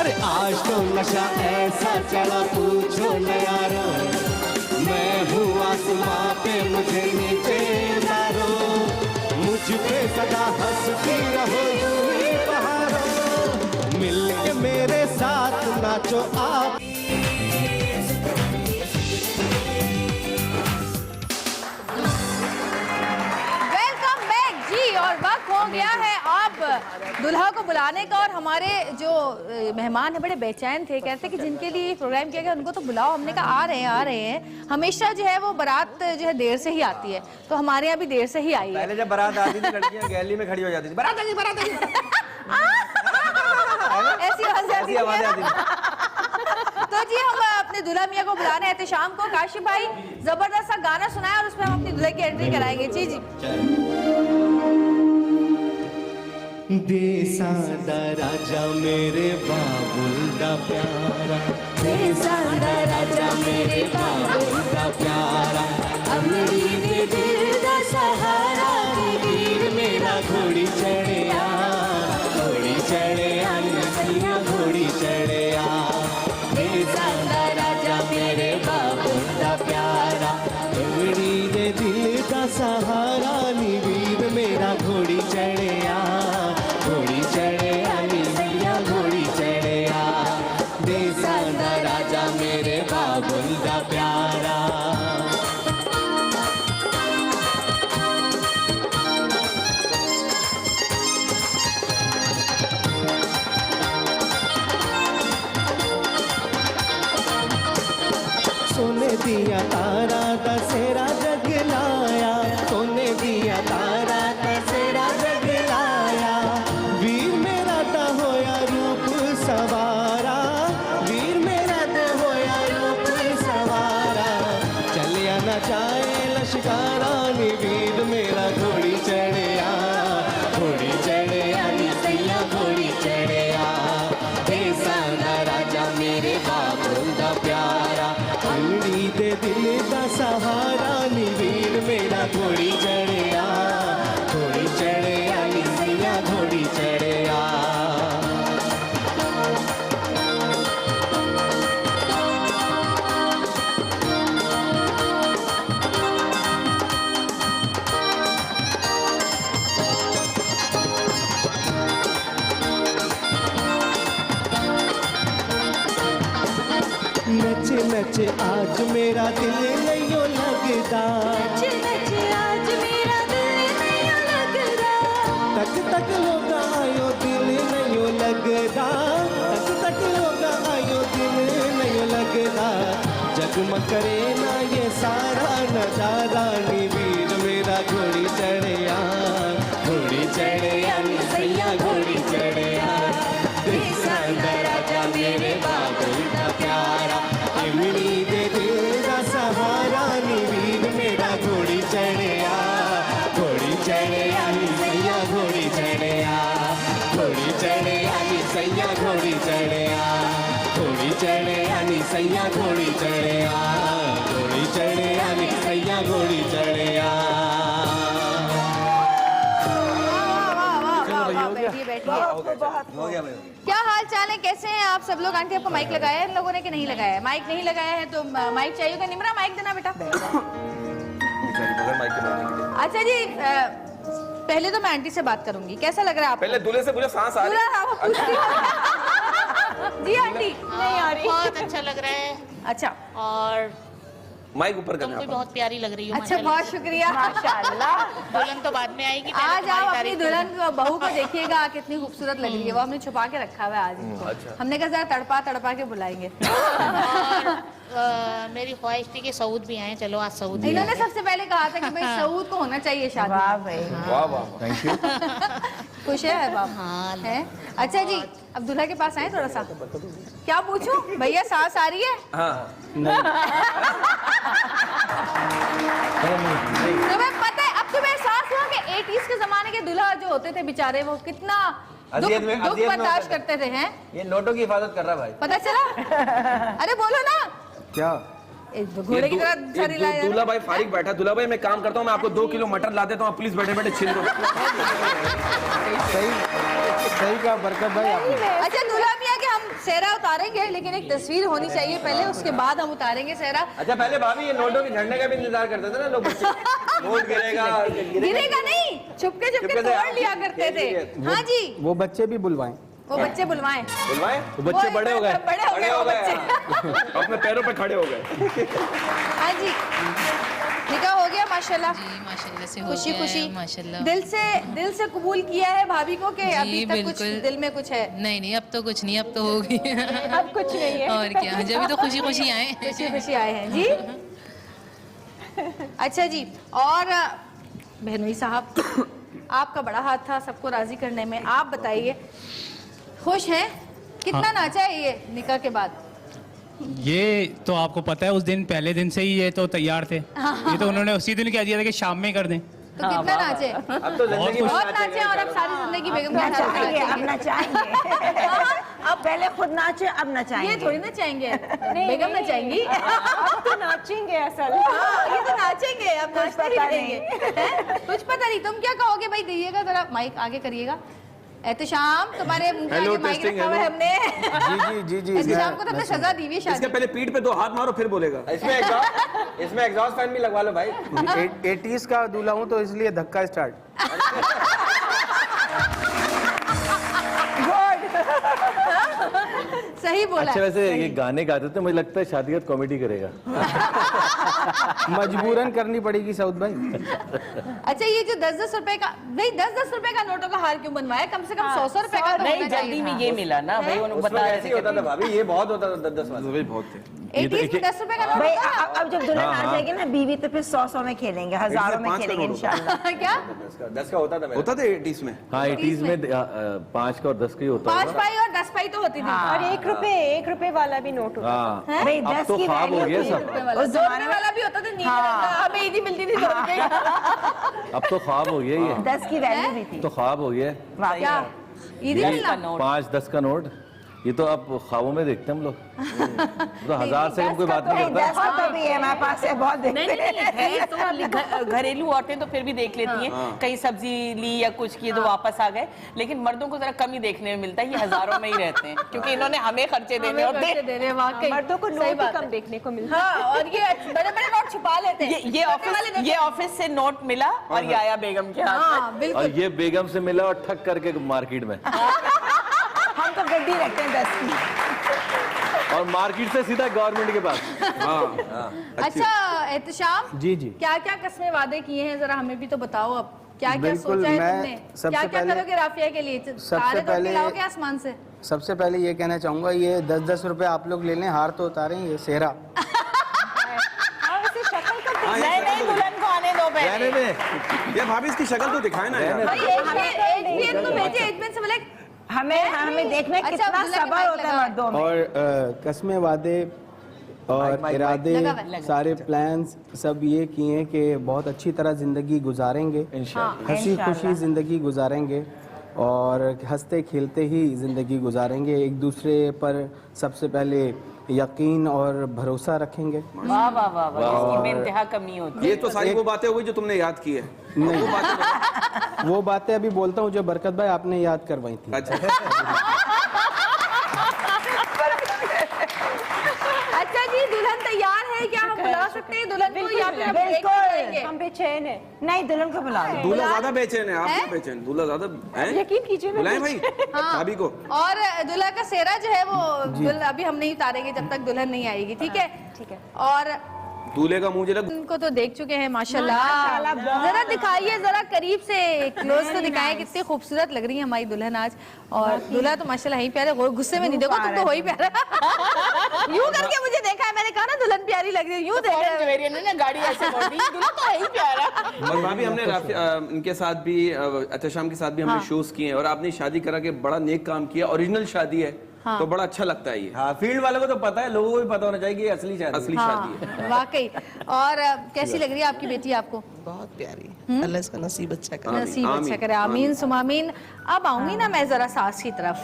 अरे आज तो नशा ऐसा चढ़ा पूछो न यारो, मैं हूँ आसमां पे मुझे नीचे उतारो। मुझ पे सदा हंसती रहो यूं ही बहारो, मिल के मेरे साथ नाचो आप। और वक्त हो गया है अब दुल्हा को बुलाने का। और हमारे जो मेहमान हैं बड़े बेचैन थे, कहते कि जिनके लिए प्रोग्राम किया गया उनको तो बुलाओ। हमने कहा आ रहे हैं। हमेशा जो है वो बारात जो है देर से ही आती है, तो हमारे यहाँ भी देर से ही आई है। पहले जब बारात आती थी लड़कियां गैलरी में खड़ी हो जाती थी, बारात आ गई, बारात आ गई। ऐसी आवाज़ आती थी। तो जी हम अपने दुल्हा मियाँ को बुलाने आए थे शाम को। काशिफ भाई जबरदस्त सा गाना सुनाया और उसमें हम अपनी दुल्हे की एंट्री कराएंगे। जी जी देसादा राजा मेरे बाबुल दा प्यारा, देसादा राजा मेरे बाबुल दा प्यारा, अमरी दे दिल दा सहारा, वीर मेरा घोड़ी चढ़िया, घोड़ी चढ़िया नसिया घोड़ी चढ़िया। देसादा राजा मेरे बाबुल दा प्यारा, अमरी दे दिल दा सहारा, वीर मेरा घोड़ी चढ़िया, घोड़ी चढ़िया निसिया घोड़ी चढ़िया। देसादा राजा मेरे बाबुल दा प्यारा। सोने दिया तारा दसेरा जगलाया, सोने दिया तारा दसेरा जगलाया, वीर मेरा दा होया रूप सवारा, वीर मेरा दा होया रूप सवारा। चलिया न जाए लश्कारा नी वीर मेरा घोड़ी चढ़िया, घोड़ी चढ़िया निसिया घोड़ी चढ़िया। देसादा राजा मेरे बाबुल दा प्यारा, घोड़ी दे दिल दा सहारा, नी वीर मेरा घोड़ी चढ़िया, घोड़ी चढ़िया निसिया घोड़ी चढ़िया। नचे नचे आज मेरा दिल नहीं लग लगदा आज मेरा दिल नहीं लगदा तक तक होगा आयो दिल नहीं लगदा तक तक होगा आयो दिल नहीं लगदा जगमग करे ना ये सारा नजारा नी वीर मेरा घोड़ी चढ़िया नी सैया घोड़ी चढ़िया देसा दा राजा मेरे बाबू दा प्यारा इमली दे दिल दा सहारा नी वीर मेरा घोड़ी चढ़िया नी सैया घोड़ी चढ़िया नी सैया घोड़ी चढ़िया नी सैया घोड़ी चढ़िया नी सैया घोड़ी चढ़िया। बैठिए बैठिए। हो गया भाई। क्या हाल चाल है, कैसे हैं आप सब लोग? आंटी आपको माइक लगाया है इन लोगों ने कि नहीं लगाया है? माइक नहीं लगाया है तो माइक चाहिए होगा। निमरा माइक देना बेटा। अच्छा जी, पहले तो मैं आंटी से बात करूंगी। कैसा लग रहा है आपको? पहले दूल्हे से पूछो सांस आ रही है? जी आंटी। नहीं आ रही। बहुत अच्छा लग रहा है अच्छा, और माइक ऊपर तुम करना भी बहुत प्यारी लग रही हो। अच्छा बहुत शुक्रिया। माशाल्लाह। दुल्हन तो बाद में आएगी, पहले आज तुम्हारी आप अपनी तारीफ दुल्हन बहू को देखिएगा कितनी खूबसूरत लग रही है। वो हमने छुपा के रखा हुआ है आज इनको। अच्छा। हमने कहा जरा तड़पा तड़पा के बुलाएंगे। और मेरी ख्वाहिश थी कि सऊद भी आए। चलो आज सऊद भी इन्होंने सबसे पहले कहा था कि भाई सऊद को होना चाहिए शादी। वाह भाई। वाह वाह थैंक यू। खुश है बाप? हाँ। है। अच्छा जी, अब दूल्हा के पास आए थोड़ा सा। क्या पूछूं भैया, सांस आ रही है? हाँ तुम्हें पता है, अब तुम्हें एहसास हुआ कि 80s के जमाने के दूल्हा जो होते थे बेचारे, वो कितना दुख अजियत में बर्दाश्त करते थे। हैं? ये नोटों की हिफाजत कर रहा भाई। पता चला? अरे बोलो ना। क्या घोड़े की तरह सारी लाए। दूल्हा भाई फारिग बैठा। दूल्हा भाई मैं काम करता हूँ, मैं आपको 2 किलो मटर ला देता हूँ, आप प्लीज बैठे बैठे छीन दो। सही कहा बरकत भाई आपने। अच्छा दूल्हा मियां के हम सेहरा उतारेंगे, लेकिन एक तस्वीर होनी चाहिए पहले, उसके बाद हम उतारेंगे सेहरा। अच्छा पहले भाभी ये नोटों के झड़ने का भी इंतजार करते थे ना लोग बच्चे। नोट गिरेगा गिरेगा नहीं, छुपके छुपके तोड़ लिया करते थे। हाँ जी, वो बच्चे भी बुलवाएं। वो बच्चे बुलवाएं। बुलवाए तो बच्चे बड़े हो गए। बड़े हो गए वो बच्चे। अपने पैरों पे खड़े हो गए। हाँ जी, निकाह हो गया माशाल्लाह। माशाल्लाह से हो खुशी गया है, खुशी माशाल्लाह। दिल से कबूल किया है भाभी को कि जी, अभी तक कुछ बिल्कुल। दिल में कुछ है? नहीं नहीं, अब तो कुछ नहीं, अब तो हो गई। अब कुछ नहीं है। और क्या, जब भी तो खुशी खुशी आए। खुशी खुशी आए हैं जी। अच्छा जी, और बहनोई साहब आपका बड़ा हाथ था सबको राजी करने में। आप बताइए, खुश हैं? कितना नाचा है ये निकाह के बाद? ये तो आपको पता है, उस दिन पहले दिन से ही ये तो तैयार थे। ये तो उन्होंने उसी दिन कह दिया था कि शाम में कर दें। तो कितना नाचे? अब तो जिंदगी बहुत नाचे और अब सारी जिंदगी बेगम के साथ नचाएंगे, अब नचाएंगे। अब पहले खुद नाचे, अब ये नचाएंगे। थोड़ी नचाएंगे, बेगम नचाएंगी। अब तो नाचेंगे असल। हाँ, ये तो नाचेंगे, अब नाचते ही पता रहेंगे। हैं? कुछ पता नहीं। तुम क्या कहोगे भाई? दीजिएगा जरा माइक आगे करिएगा। एहतशाम, तुम्हारे मुंह के आगे माइक रखा हुआ है हमने। जी एहतशाम को तो हमने सजा दी हुई है इसके शादी। पहले पीठ पे 2 हाथ मारो फिर बोलेगा। इसमें एग्जॉस्ट फैन भी लगवा लो भाई। 80s का दूल्हा हूँ तो इसलिए धक्का स्टार्ट। सही बोला। अच्छा वैसे ये गाने गाते थे, मुझे लगता है शादी का कॉमेडी करेगा। मजबूरन करनी पड़ेगी सऊद भाई। अच्छा ये जो 10-10 रुपए का, भाई 10-10 रुपए का नोटों का हार क्यों बनवाया? कम से कम 100-100 रुपए का तो नहीं, होना जल्दी चाहिए में था। ये मिला ना भाई, उन्होंने बता रहे ऐसे थे। होता था भाभी, ये बहुत होता था 10-10 वाला। बहुत थे। 80s में 10 रुपए का नोट भाई होता था? अब जब दुल्हन आ जाएगी ना बीवी, तो फिर 100-100 में खेलेंगे, हजारों में 5 का खेलेंगे नोट होता इंशाल्लाह। क्या 10 का होता था मेरा। होता था 80s में। हाँ 80s में 5 का और 10 का ही होता 5 है। पाई और 10 पाई तो होती थी। और 1 रुपए वाला भी नोट होता हाँ भाई अब 10 तो की ख्वाब हो वैल्यू गया थी। सब। उस जमाने वाला भी होता था नीले रंग का, हमें ईदी मिलती थी 2 रुपए का। अब तो ख्वाब हो गया ये। 10 की वैल्यू भी थी। तो ख्वाब हो गया। वाह क्या ईदी मिलना? 5-10 का नोट, ये तो अब ख्वाबों में देखते हैं हम लोग। तो 1000 से कम कोई बात नहीं नहीं, 10 करता। का तो भी है हमारे पास, है बहुत नहीं देखते नहीं नहीं, है तो घरेलू औरतें तो फिर भी देख लेती हैं, कहीं सब्जी ली या कुछ किए तो वापस आ गए, लेकिन मर्दों को जरा कम ही देखने में मिलता है, ये हजारों में ही रहते हैं, क्योंकि इन्होंने हमें खर्चे देने होते हैं। दे रहे वाकई। मर्दों को सही नोट ही बात कम है। देखने को मिलता है। हाँ, और ये बड़े-बड़े नोट छुपा लेते हैं। ये ऑफिस से नोट मिला और ये आया बेगम के हाथ में। हाँ बिल्कुल। और ये बेगम से मिला और ठग करके मार्केट में, हम तो गड्डी रखते हैं 10 की। और मार्केट से सीधा गवर्नमेंट के पास। हाँ अच्छा एहतशाम जी जी क्या क्या कस्में वादे किए हैं, जरा हमें भी तो बताओ अब। क्या क्या बिल्कुल, सोचा है मैं तुमने? सबसे क्या क्या पहले- करोगे राफिया के लिए? तारे तोड़ के पहले- लाओगे आसमान से? सबसे पहले ये कहना चाहूँगा, ये 10-10 रुपए आप लोग ले लें, हार तो उतारें, ये सेहरा। नहीं दुल्हन को आने दो पहले। ये भाभी इसकी शक्ल तो दिखाए ना यार। भाई एज तो भेजे, एज से बोले हमें देखना अच्छा, कितना अब्दुल्ला के सबर माइक होता है लगा मर्दों में। और कस्में वादे और इरादे, लगा हुआ है। सारे प्लान्स सब ये किए कि बहुत अच्छी तरह ज़िंदगी गुजारेंगे, हंसी खुशी ज़िंदगी गुजारेंगे और हंसते खेलते ही ज़िंदगी गुजारेंगे। एक दूसरे पर सबसे पहले यकीन और भरोसा रखेंगे। वाह वाह वाह वाह, इसकी बेइंतहा कमी होती है। ये तो सारी वो बातें हो गई जो तुमने याद की है। नहीं, वो बातें अभी बोलता हूँ जो बरकत भाई आपने याद करवाई थी। अच्छा अच्छा जी, दुल्हन तैयार है क्या? हम बुला सकते हैं दुल्हन को या फिर हम break में जाएंगे? हम बेचैन है। नहीं दुल्हन को बुला लो। दूल्हा ज्यादा बेचैन है, आप क्यों बेचैन? दूल्हा ज्यादा है? यकीन कीजिए, मैं बुलाएं भाई भाभी को। और दूल्हा का सेहरा जो है वो अभी हम नहीं उतारेंगे जब तक दुल्हन नहीं आएगी, ठीक है? ठीक है। और दूल्हे का मुंह जरा उनको तो देख चुके हैं माशाल्लाह। जरा दिखाइए, जरा करीब से क्लोज तो दिखाएं, कितनी खूबसूरत लग रही है हमारी दुल्हन आज। और दूल्हा तो माशाल्लाह ही प्यारा, गुस्से में नहीं देखो, तुम तो हो ही प्यारा। यूं करके मुझे देखा है, मैंने कहा ना दुल्हन प्यारी लग रही है, यूं देख रहे हैं। गाड़ी ऐसे मोड़ दी, दूल्हा तो है ही प्यारा। और भाभी हमने इनके साथ भी एहतशाम के साथ भी हमने शोज किए हैं और आपने शादी करा के बड़ा नेक काम किया, ओरिजिनल शादी है तो बड़ा अच्छा लगता है ये। हाँ, फील्ड वालों को तो पता है, लोगों को भी पता होना चाहिए कि ये असली शादी असली शादी है। वाकई। और कैसी लग रही है आपकी बेटी आपको? बहुत प्यारी, अल्लाह इसका नसीब अच्छा करे। नसीब अच्छा करे, आमीन सुमामीन। अब आऊंगी ना मैं जरा सास की तरफ।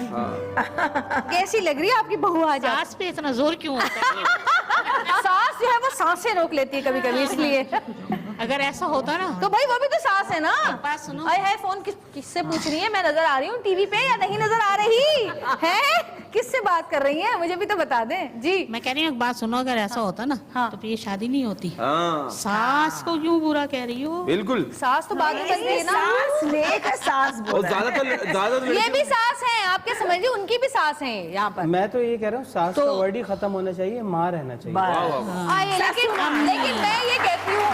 कैसी लग रही है आपकी बहू आज? सास पे इतना जोर क्यों होता है? सास जो है वो सांसें रोक लेती है कभी कभी, इसलिए। अगर ऐसा होता ना तो भाई वो भी तो सास है ना। बात सुनो। आए है फोन किससे पूछ रही है? मैं नजर आ रही हूँ टीवी पे या नहीं नजर आ रही है? किससे बात कर रही है? मुझे भी तो बता दें जी। मैं कह रही हूँ एक बात सुनो, अगर ऐसा होता ना हाँ। तो फिर ये शादी नहीं होती। हाँ सास को क्यों बुरा कह रही हो? बिल्कुल। सास तो बाद में बनती है ना। सास लेकर सास और ज्यादातर ये भी सास है, आप क्या समझ रही हो? उनकी भी सास है यहाँ पर। मैं तो ये कह रहा हूँ, सास का वर्ड ही खत्म होना चाहिए, माँ रहना चाहिए। लेकिन मैं ये कहती हूँ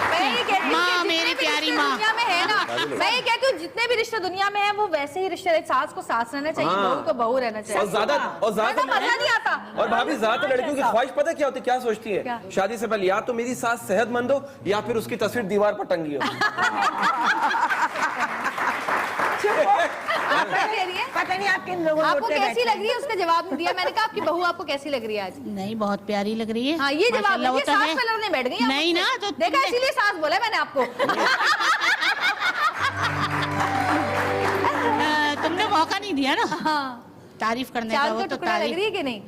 माँ, मेरी जितने भी प्यारी रिश्ते माँ। दुनिया में है ना, मैं ये कहती हूँ जितने भी रिश्ते दुनिया में है वो वैसे ही रिश्ते, सास को सास रहना चाहिए, बहू को बहू रहना चाहिए। और ज्यादा मजा नहीं आता। और भाभी ज्यादातर लड़कियों की ख्वाहिश पता है क्या होती है, क्या सोचती है? क्या? शादी से पहले या तो मेरी सास सेहतमंद हो या फिर उसकी तस्वीर दीवार पर टंगी हो। पता नहीं आप किन लोगों को आपको कैसी लग रही है? उसका जवाब नहीं दिया। मैंने कहा आपकी बहू आपको कैसी लग रही है आज? नहीं, बहुत प्यारी लग रही है। हाँ, ये जवाब माशाल्लाह, वो ये तो सास है। पे लड़ने बैठ गई आप। नहीं ना, तो देखा, तुमने- इसीलिए सास बोला मैंने आपको। तुमने मौका नहीं दिया ना हाँ, तारीफ करने का। चांद वो का तो टुकड़ा लग तारीफ। रही है कि नहीं?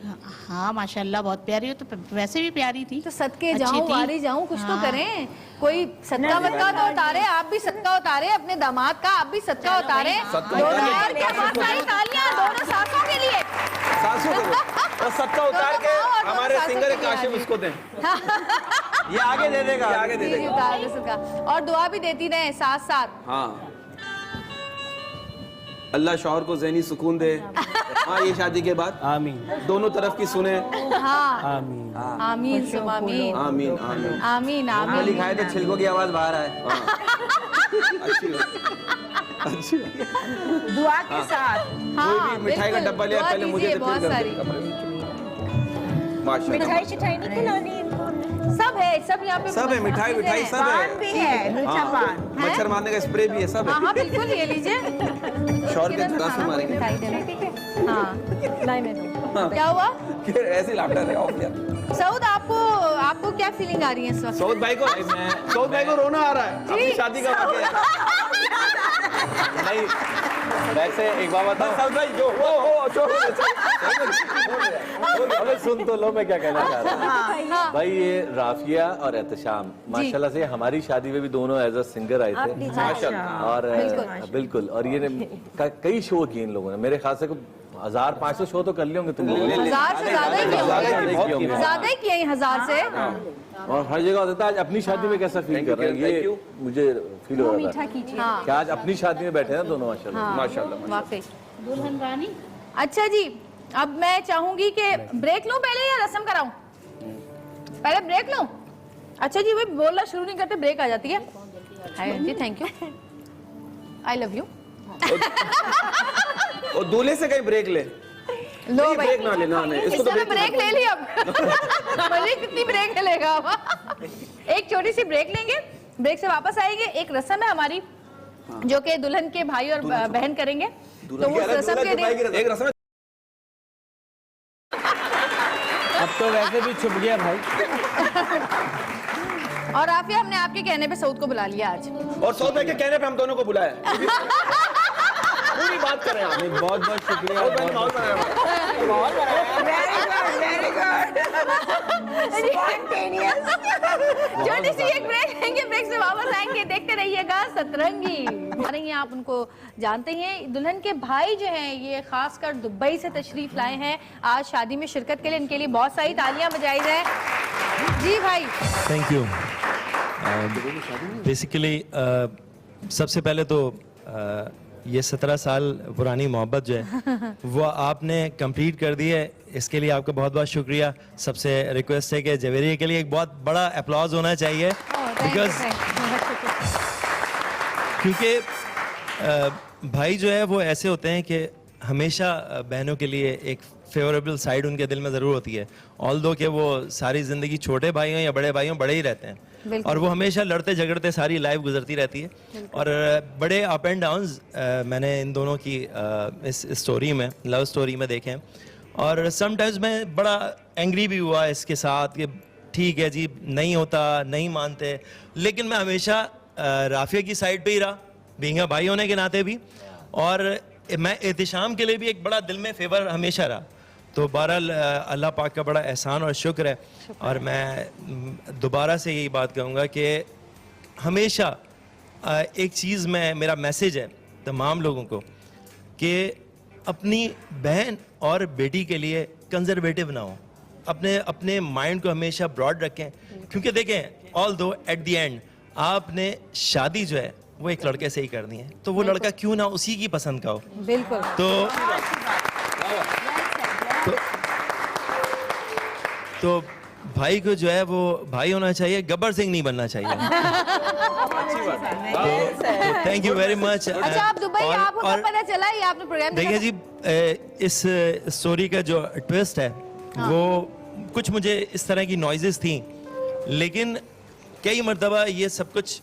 हाँ माशाल्लाह बहुत प्यारी हो, तो वैसे भी प्यारी थी। तो सदके अच्छी जाऊं थी। वारी जाऊं, कुछ तो हाँ। करें। कोई सदका वदका तो उतारे, आप भी सदका उतारे अपने दामाद का, आप भी सदका उतारे। दोनों यार क्या बहुत सारी तालियां दोनों सासों के लिए। सासू को और सबका उतार के और दोनों हमारे सासों सिंगर के लिए काशिफ आगे। उसको दें, ये आगे दे देगा, ये आगे दे जी, जी, देगा। उतार दे सदका। और दुआ भी देती रहे साथ साथ। हाँ, अल्लाह शौहर को ज़हनी सुकून दे। हाँ, ये शादी के बाद आमीन दोनों तरफ की सुने। हाँ, आमीन। आमीन सुम आमीन आमीन आमीन। आमीन आगे आमीन। लिखा है तो छिलकों की आवाज बाहर आए। अच्छी बात। अच्छी बात। दुआ के साथ। कोई भी मिठाई का बिल्कुल, डब्बा लिया दुआ पहले मुझे दीजिए, तो बहुत फिर सारी। माशाल्लाह शिठाई नहीं खिलानी इनको। सब है, सब यहाँ पे सब है, मिठाई विठाई सब है। पान भी है, मीठा पान। मच्छर मारने का स्प्रे भी है, सब हाँ है। हाँ बिल्कुल, ये लीजिए। शौहर के जरा से मारेंगे। मिठाई देना। हाँ, नहीं मैं दूँ। क्या हुआ? ऐसे लापटा रहे ऑफ यार। सऊद, आपको क्या फीलिंग आ रही है इस वक्त? सऊद भाई को रोना आ रहा है अपनी शादी का वाकया। नहीं, वैसे एक बात बताऊं, सऊद भाई जो हो छोड़ो। अबे सुन तो लो मैं क्या कहना चाह रहा हूँ। हाँ, भाई ये राफिया और एहतशाम माशाल्लाह से हमारी शादी में भी दोनों एज अ सिंगर आए थे माशाल्लाह। और बिल्कुल। और ये कई शो किए इन लोगों ने, मेरे ख्याल से 1500 शो तो कर लिए होंगे तुम लोगों ने। 1000 से ज्यादा ही किए होंगे। होंगे। ज्यादा ही किए हैं 1000 से। और हर जगह होता है। आज अपनी शादी में कैसा फील कर रहे हैं, ये मुझे फील हो रहा था हाँ, कि आज अपनी शादी में बैठे हैं ना दोनों माशाल्लाह। माशाल्लाह। वाकई। दुल्हन रानी। अच्छा जी, अब मैं चाहूंगी कि ब्रेक लूं पहले या रस्म कराऊं? पहले ब्रेक लूं? अच्छा जी, वही बोलना शुरू नहीं करते, ब्रेक आ जाती है। Hi aunty, thank you, I love you. और दूल्हे से कहीं ब्रेक ले। लो भाई, ब्रेक ना लेना, नहीं इसको तो ब्रेक ले ली अब। भले कितनी ब्रेक लेगा अब। एक छोटी सी ब्रेक लेंगे, ब्रेक से वापस आएंगे। एक रस्म है हमारी जो कि दुल्हन के भाई और बहन करेंगे, तो उस रस्म के दिन एक रस्म। अब तो वैसे भी छुप गया भाई। और आफिया, हमने आपके कहने पे सऊद को बुला लिया आज। और सऊद भाई के कहने पे हम दोनों को बुलाया। पूरी बात करें आप। बहुत बहुत शुक्रिया। छोटी सी एक ब्रेक लेंगे, ब्रेक से वापस आएंगे। देखते रहिएगा सतरंगी। रही आप उनको जानते हैं, दुल्हन के भाई जो हैं ये खासकर दुबई से तशरीफ लाए हैं आज शादी में शिरकत के लिए। इनके लिए बहुत सारी तालियां बजाई जाए। जी भाई, थैंक यू। बेसिकली सबसे पहले तो ये 17 साल पुरानी मोहब्बत जो है वो आपने कंप्लीट कर दी है, इसके लिए आपका बहुत बहुत शुक्रिया। सबसे रिक्वेस्ट है कि जवेरिया के लिए एक बहुत बड़ा अप्लॉज होना चाहिए, बिकॉज क्योंकि भाई जो है वो ऐसे होते हैं कि हमेशा बहनों के लिए एक फेवरेबल साइड उनके दिल में ज़रूर होती है। ऑल्दो कि वो सारी ज़िंदगी छोटे भाई हों या बड़े भाई हों, बड़े ही रहते हैं और वो हमेशा लड़ते झगड़ते सारी लाइफ गुजरती रहती है। और बड़े अप एंड डाउन्स मैंने इन दोनों की इस स्टोरी में, लव स्टोरी में देखे हैं। और समटाइम्स मैं बड़ा एंग्री भी हुआ इसके साथ कि ठीक है जी, नहीं होता, नहीं मानते, लेकिन मैं हमेशा राफिया की साइड पे ही रहा, बीइंग अ भाई होने के नाते भी। और मैं एहतिशाम के लिए भी एक बड़ा दिल में फेवर हमेशा रहा। तो बहरहाल अल्लाह पाक का बड़ा एहसान और शुक्र है। और मैं दोबारा से यही बात कहूँगा कि हमेशा एक चीज़ में, मेरा मैसेज है तमाम लोगों को कि अपनी बहन और बेटी के लिए कंजर्वेटिव ना हो, अपने माइंड को हमेशा ब्रॉड रखें। क्योंकि देखें, ऑल दो एट द एंड आपने शादी जो है वो एक लड़के से ही करनी है, तो वो लड़का क्यों ना उसी की पसंद का हो। बिल्कुल। तो भाई को जो है वो भाई होना चाहिए, गब्बर सिंह नहीं बनना चाहिए। तो थैंक यू वेरी मच। अच्छा, आप दुबई, आपको कब पता चला ये आपने प्रोग्राम देखिए जी, इस स्टोरी का जो ट्विस्ट है वो कुछ मुझे इस तरह की नॉइजेस थी, लेकिन कई मर्तबा ये सब कुछ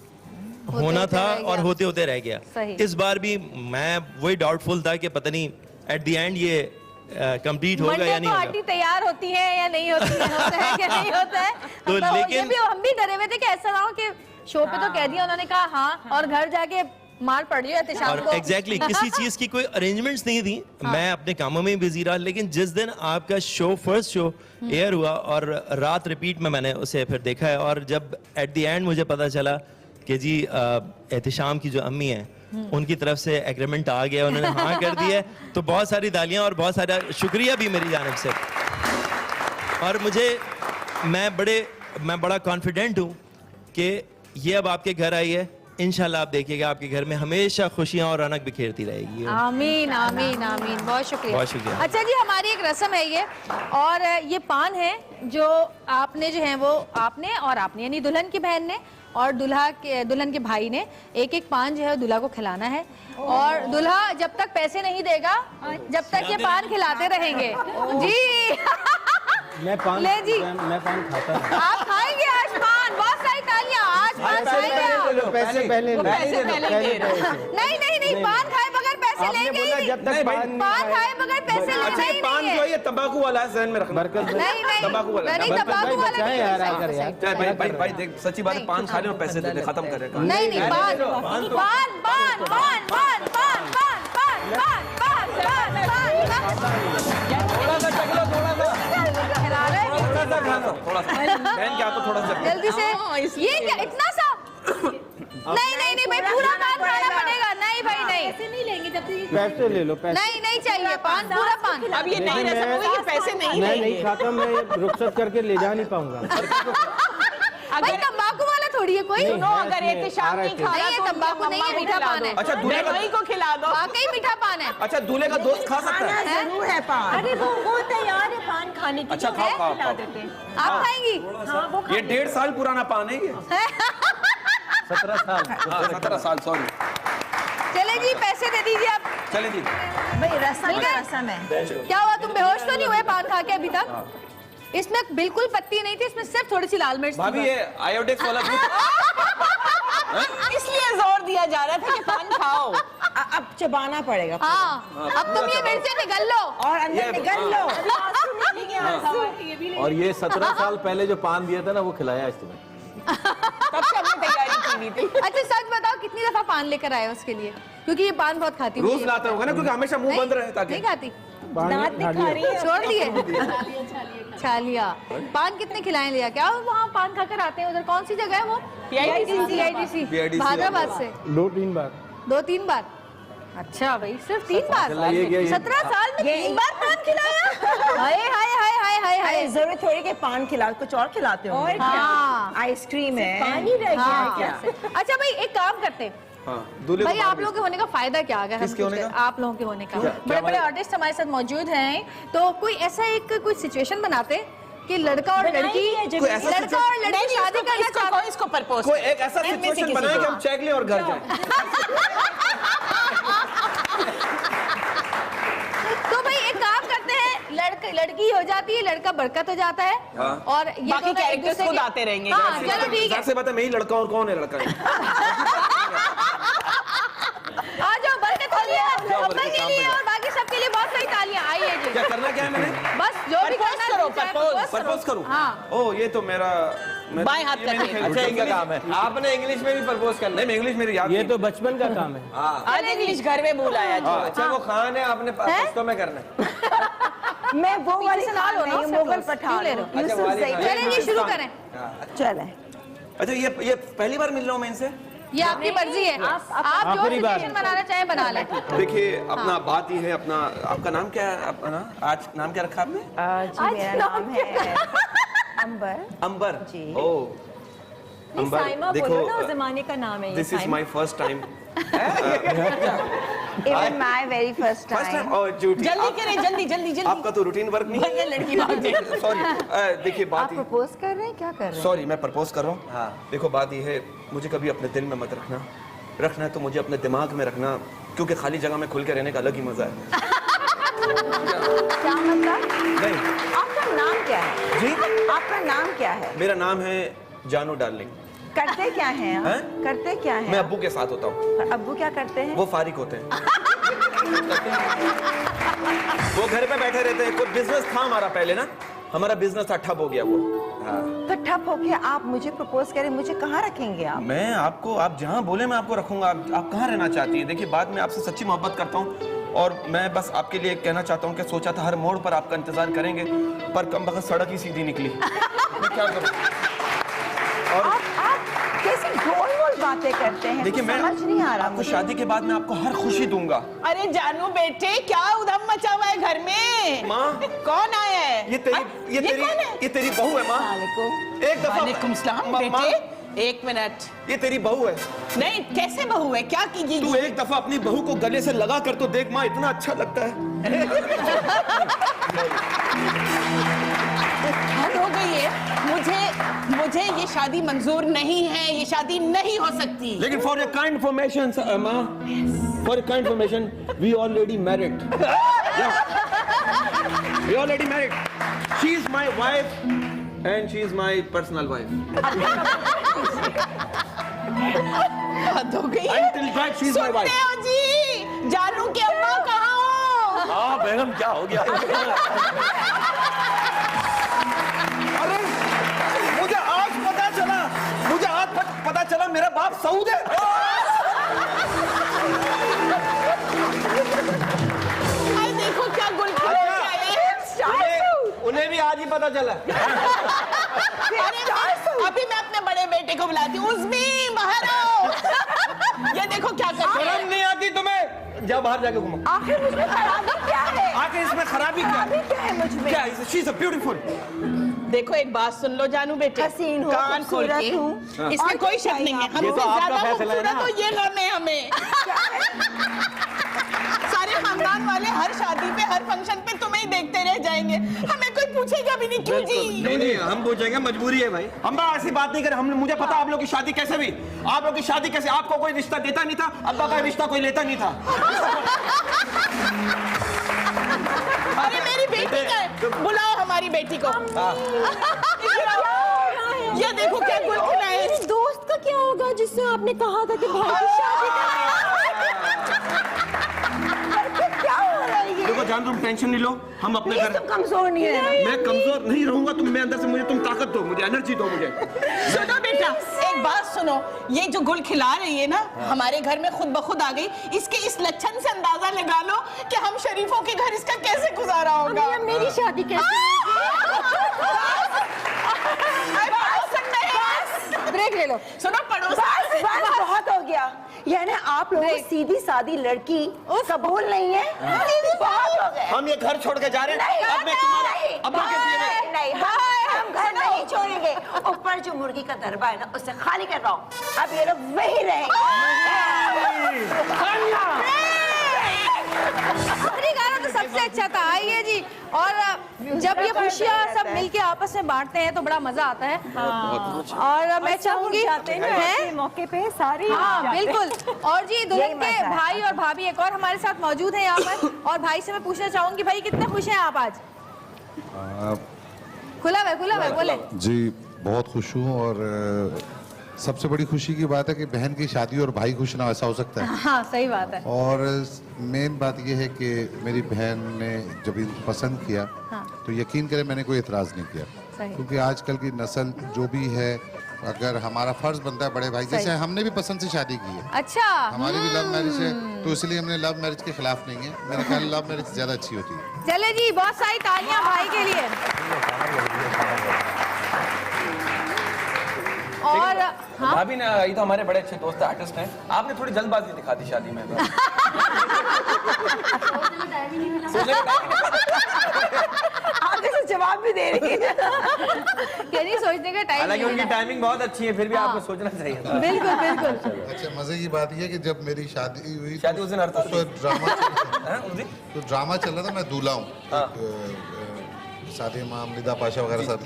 होना था और होते होते रह गया। इस बार भी मैं वही डाउटफुल था कि पता नहीं एट द एंड ये कंप्लीट होगा या नहीं होगा। पार्टी तैयार होती है या नहीं होती है, होता है कि नहीं होता है। तो लेकिन हम भी डरे हुए थे कि ऐसा ना हो कि शो पे तो कह दिया उन्होंने, कहा हाँ, और घर जाके मार पड़ रही है शाम को। एग्जैक्टली किसी चीज की कोई अरेंजमेंट्स नहीं थी। मैं अपने कामों में बिजी रहा, लेकिन जिस दिन आपका शो, फर्स्ट शो एयर हुआ और रात रिपीट में मैंने उसे फिर देखा है, और जब एट द एंड मुझे पता चला कि जी एहतिशाम की जो अम्मी है उनकी तरफ से एग्रीमेंट आ गया, उन्होंने हाँ कर दी है, तो बहुत सारी तालियां और बहुत सारा शुक्रिया भी मेरी जानिब से। और मैं बड़ा कॉन्फिडेंट हूँ कि ये अब आपके घर आई है, इंशाल्लाह आप देखिएगा आपके घर में हमेशा खुशियां और रौनक बिखेरती रहेगी। आमीन आमीन आमीन। बहुत शुक्रिया, बहुत शुक्रिया। अच्छा जी, हमारी एक रस्म है ये, और ये पान है जो आपने जो है वो आपने यानी दुल्हन की बहन ने और दुल्हन के भाई ने एक एक पान जो है दूल्हा को खिलाना है। और दूल्हा जब तक पैसे नहीं देगा, जब तक ये पान खिलाते रहेंगे। जी मैं पान ले जी, मैं पान खाता हूं। आप खाएंगे आज पान? बहुत सारी तालियां। आज पान खाएंगे आप? पैसे पहले नहीं, पान खाए बगैर पैसे लेंगे ही नहीं। जब तक पान खाए बगैर पैसे लेंगे अच्छा, ये पान जो है ये तंबाकू वाला है, ज़हन में रखना। नहीं, तंबाकू वाला नहीं, तंबाकू वाला नहीं है। भाई देख, सच्ची बात है, पान खा ले और पैसे दे दे, खत्म करेगा। नहीं, थोड़ा सा बहन क्या, तो थोड़ा सा जल्दी से। ये क्या इतना सा? नहीं भाई, पूरा पान खाना पड़ेगा। नहीं भाई, नहीं, पैसे नहीं लेंगे जब तक। पैसे ले लो, पैसे नहीं चाहिए पान, पूरा पान। अब ये नई रस्म हो गई, ये पैसे नहीं मैं नहीं खाता, मैं रुखसत करके ले जा नहीं पाऊंगा। भाई तंबाकू वाला थोड़ी है कोई। सुनो, अगर एहतिशाम नहीं खा रहा नहीं, तो ये तंबाकू नहीं है, मीठा पान है। अच्छा, दूल्हे भाई को खिला दो। वाकई मीठा पान है। अच्छा, दूल्हे का दोस्त खा सकता है? जरूर है पान। अरे वो तैयार है पान खाने के अच्छा, लिए, खाओ, मैं खाओ, खिला खाओ। देते हैं। आप खाएंगी? हाँ, वो ये 1.5 साल पुराना पान है ये। 17 साल। हाँ, 17 साल, सॉरी। चले जी, पैसे दे दीजिए आप। चले जी। भाई रसम है। क्या हुआ, तुम बेहोश तो नहीं हुए पान खा के अभी तक? इसमें बिल्कुल पत्ती नहीं थी, इसमें सिर्फ थोड़ी सी लाल मिर्च थी। भाभी, ये आयोडेक्स वाला इसलिए जोर दिया जा रहा था कि पान खाओ। अब चबाना पड़ेगा। हाँ, अब तुम ये मिर्चें निगल लो और अंदर निगल लो। और ये 17 साल पहले जो पान दिया था ना, वो खिलाया आज तुम्हें। तब से हमने तैयारी की हुई थी। अच्छा सच बताओ, कितनी दफा पान लेकर आए उसके लिए? क्योंकि ये पान बहुत खाती हूँ। रोज लाता होगा ना, क्योंकि हमेशा मुंह बंद रहे ताकि। नहीं खाती, दांत दिखा रही है। छोड़ दिए। छालिया। पान कितने खिलाए लिया? क्या वहाँ पान खाकर आते हैं? उधर कौन सी जगह है वो? PIDC हैदराबाद से 2-3 बार। 2-3 बार। अच्छा भाई, सिर्फ 3 बार? 17 साल में 3 बार पान खिलाया? हाय हाय हाय हाय हाय हाय। जरूरत थोड़ी कि पान खिला, कुछ और खिलाते हो? हाँ, आइसक्रीम है, पानी रह गया है क्या? अच्छा भाई, एक काम करते हैं दूल्हे भाई, आप लोगों के होने का फायदा क्या? अगर हम किसके होने पूछते- का? आप लोगों के होने का। बड़े बड़े आर्टिस्ट हमारे साथ मौजूद हैं, तो कोई ऐसा एक कोई सिचुएशन बनाते कि लड़का और लड़की कोई ऐसा लड़का और लड़की शादी करना चाहते हैं। इसको प्रपोज कोई एक ऐसा सिचुएशन बनाए कि हम चेक लें और घर जाएं। तो भाई एक काम करते हैं, लड़की हो जाती है, लड़का बरकत हो जाता है। हाँ। और ये बाकी दोनों एक कैरेक्टर्स दूसरे खुद के- आते रहेंगे। हाँ, चलो ठीक है। से पता मैं ही लड़का और कौन है लड़का है। आ जाओ, बरकत हो लिया अब्बा के लिए और बाकी सबके लिए बहुत सारी तालियां। आइए जी। क्या करना क्या है मैंने? बस जो भी Propose करना करो, दिल चाहे propose। प्रपोज करूं? हाँ। ओ, ये तो मेरा बाएं हाथ का ये मेरी खेल। खेल- अच्छा, उनका काम है। आपने इंग्लिश में भी प्रपोज करना नहीं, मैं इंग्लिश मेरी याद ये नहीं। तो बचपन का काम है। आज इंग्लिश घर में भूल आया जी। अच्छा, वो खान है, आपने पश्तो में करना है। मैं वो वाली सुना लो ना, मुगल क्यों पठान ले रहे हो? अच्छा, वाली खान। चलें जी, शुरू करें। चले। अच्छा, ये पहली बार मिल रहा हूँ मैं इनसे। ये आपकी मर्जी है, आप जो सिचुएशन बनाना चाहें बना लें। देखिए, अपना बात ही है अपना। आपका नाम क्या है? अपना आज नाम क्या रखा आपने? जी मेरा नाम है अंबर। अंबर जी। ओ अंबर, देखो जमाने का नाम है। This is my first time. Even my very first time. और झूठी जल्दी करें, जल्दी जल्दी जल्दी। आपका तो रूटीन वर्क नहीं भैया लड़की भाग गई। सॉरी, देखिए बात आप ही प्रपोज कर रहे हैं, क्या कर रहे हैं? सॉरी, मैं प्रपोज कर रहा हूँ। देखो बात ये है, मुझे कभी अपने दिल में मत रखना है तो मुझे अपने दिमाग में रखना, क्योंकि खाली जगह में खुल के रहने का अलग ही मजा है। क्या मतलब? नहीं आपका नाम क्या है? जी, आपका नाम क्या है? मेरा नाम है जानू डार्लिंग। करते क्या हैं आप? हैं? करते क्या हैं? मैं अब्बू के साथ होता हूँ। अब्बू क्या करते हैं? वो फारिग होते हैं। वो घर पे बैठे रहते हैं। कोई बिजनेस था हमारा पहले ना, हमारा बिजनेस था, ठप हो गया वो। तो ठप होके आप मुझे प्रपोज करें, मुझे कहाँ रखेंगे आप? मैं आपको, आप जहाँ बोले मैं आपको रखूंगा। आप कहाँ रहना चाहती है? देखिए, बाद में आपसे सच्ची मोहब्बत करता हूँ और मैं बस आपके लिए कहना चाहता हूँ कि सोचा था हर मोड़ पर आपका इंतजार करेंगे, पर कम वक्त सड़क ही सीधी निकली। मैं क्या करूँ? और आप कैसी गोल-मोल बातें करते हैं? देखिए, मैं समझ नहीं आ रहा आपको मुझे। शादी के बाद मैं आपको हर खुशी दूंगा। अरे जानू बेटे, क्या उधम मचा हुआ है घर में? माँ, कौन आया है? ये तेरी बहू है माँ। एक दफा वालेकुम सलाम माँ, बेटे, एक मिनट। ये तेरी बहू है। नहीं, कैसे बहू है? क्या की? तू एक दफा अपनी बहू को गले से लगा कर तो देख माँ, इतना अच्छा लगता है। हद हो गई है। मुझे ये शादी मंजूर नहीं है, ये शादी नहीं हो सकती। लेकिन फॉर योर काइंड इन्फॉर्मेशन माँ, for your kind information, we already married. We already married. She is my wife and she is my personal wife. हद हो गई है। Until that she is my wife. सुनते हो जी? जानू के अम्मा कहाँ हो? हाँ बेगम, क्या हो गया? अरे मुझे आज पता चला मेरा बाप सऊद है। अरे देखो क्या गुलशन उन्हें भी आज ही पता चला। अभी मैं अपने बड़े बेटे को बुलाती हूँ। उस्मी, बाहर आओ। ये देखो क्या कर रहे हैं। शर्म नहीं आती तुम्हें? जाओ बाहर जाके घूमो। आखिर मुझमें खराबी क्या है? आके इसमें खराबी क्या है? खराबी क्या है मुझमें? क्या? She is beautiful. देखो एक बात सुन लो जानू बेटे, हसीन हो, कान खोल खूबसूरत के, हूँ। इसमें कोई शक नहीं है, हमसे ज्यादा खूबसूरत तो ये गम है हमें। सारे खानदान वाले हर शादी पे हर फंक्शन पे तुम्हें ही देखते रह जाएंगे, हमें कोई पूछेगा भी नहीं क्यों जी। नहीं हम पूछेंगे, मजबूरी है भाई। हम ऐसी बात नहीं करें, हम मुझे पता आप लोग की शादी कैसे हुई, आप लोग की शादी कैसे, आपको कोई रिश्ता देता नहीं था, अब्बा का रिश्ता कोई लेता नहीं था। अरे मेरी बेटी का है, बुलाओ हमारी बेटी को। ये देखो क्या गुल खिला है। मेरे दोस्त का क्या होगा जिससे आपने कहा था कि भाई की शादी क्या हो रहा है? देखो जान तुम टेंशन नहीं लो, हम अपने घर, तुम कमजोर नहीं है। मैं कमजोर नहीं रहूंगा, तुम मैं अंदर से मुझे तुम ताकत दो, मुझे एनर्जी दो मुझे। सुनो बेटा एक बात सुनो, ये जो गुल खिला रही है ना हमारे घर में खुद ब खुद आ गई, इसके इस लक्षण से अंदाजा लगा लो कि हम शरीफों के घर इसका कैसे गुजारा होगा। मेरी शादी कैसे? ब्रेक ले लो। सुनो पड़ोस बहुत हो गया, यानी आप लोग सीधी सादी लड़की कबूल नहीं है। बहुत हो गया। हम ये घर छोड़ के जा रहे हैं, अब मैं तुम्हारा अब्बा के लिए नहीं, हम घर नहीं छोड़ेंगे। ऊपर जो मुर्गी का दरबा है ना उसे खाली कर रहा हूँ, अब ये लोग वही रहेंगे। गाना तो सबसे अच्छा था। आइए जी, और जब ये खुशियाँ सब मिलके आपस में बांटते हैं तो बड़ा मजा आता है। और मैं चाहूंगी मौके पे सारी, हाँ बिल्कुल। और जी दुल्हन के भाई और भाभी एक और हमारे साथ मौजूद है यहाँ पर, और भाई से मैं पूछना चाहूंगी भाई कितने खुश हैं आप आज? खुला हुआ बोले। जी बहुत खुश हूँ, और सबसे बड़ी खुशी की बात है कि बहन की शादी और भाई खुश ना, ऐसा हो सकता है। हाँ सही बात है। और मेन बात यह है कि मेरी बहन ने जब इनको पसंद किया, हाँ। तो यकीन करें मैंने कोई एतराज़ नहीं किया, क्योंकि आजकल की नस्ल जो भी है, अगर हमारा फर्ज बनता है बड़े भाई, जैसे हमने भी पसंद से शादी की है, अच्छा हमारी भी लव मैरिज है, तो इसलिए हमने लव मैरिज के खिलाफ नहीं है। मेरा ख्याल लव मैरिज ज्यादा अच्छी होती है। चले जी, बहुत सारी तालियां भाई के लिए। और हाँ? भाभी ने, ये तो हमारे बड़े अच्छे दोस्त आर्टिस्ट हैं, आपने थोड़ी जल्दबाजी दिखा दी शादी में। आगे से जवाब भी दे रही है। सोचने का टाइम, हालांकि उनकी टाइमिंग बहुत अच्छी है, फिर भी आपको सोचना चाहिए था। बिल्कुल बिल्कुल। अच्छा मजे की बात यह है कि जब मेरी शादी हुई, शादी उस दिन तो ड्रामा चल रहा था, मैं दूल्हा हूँ, शादी में अमृता पाशा वगैरह सब,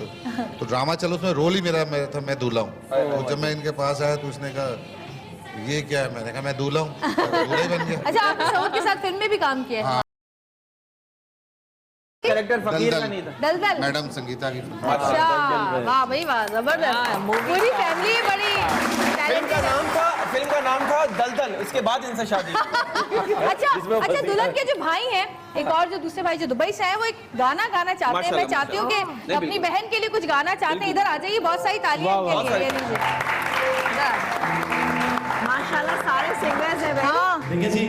तो ड्रामा चलो, उसमें रोल ही मेरा था, मैं दूल्हा हूँ। तो जब मैं इनके पास आया तो उसने कहा ये क्या है, मैंने कहा मैं दूल्हा हूँ, दूल्हा ही बन गया। अच्छा आपने सऊद के साथ फिल्म में भी काम किया है? कैरेक्टर फकीर का नहीं था। दलदल मैडम संगीता की। अच्छा वाह भाई वाह, जबरदस्त। पूरी फैमिली बड़ी फिल्म का नाम था दलदल, इसके बाद इनसे शादी। अच्छा दुल्हन के जो भाई हैं, एक और जो दूसरे भाई जो दुबई से आए, वो एक गाना गाना चाहते हैं। मैं चाहती हूँ कि अपनी बहन के लिए कुछ गाना चाहते हैं, इधर आ जाइए। बहुत सारी तालियां इनके लिए, लीजिए। माशाल्लाह सारे सिंगर्स हैं भाई। देखिए जी,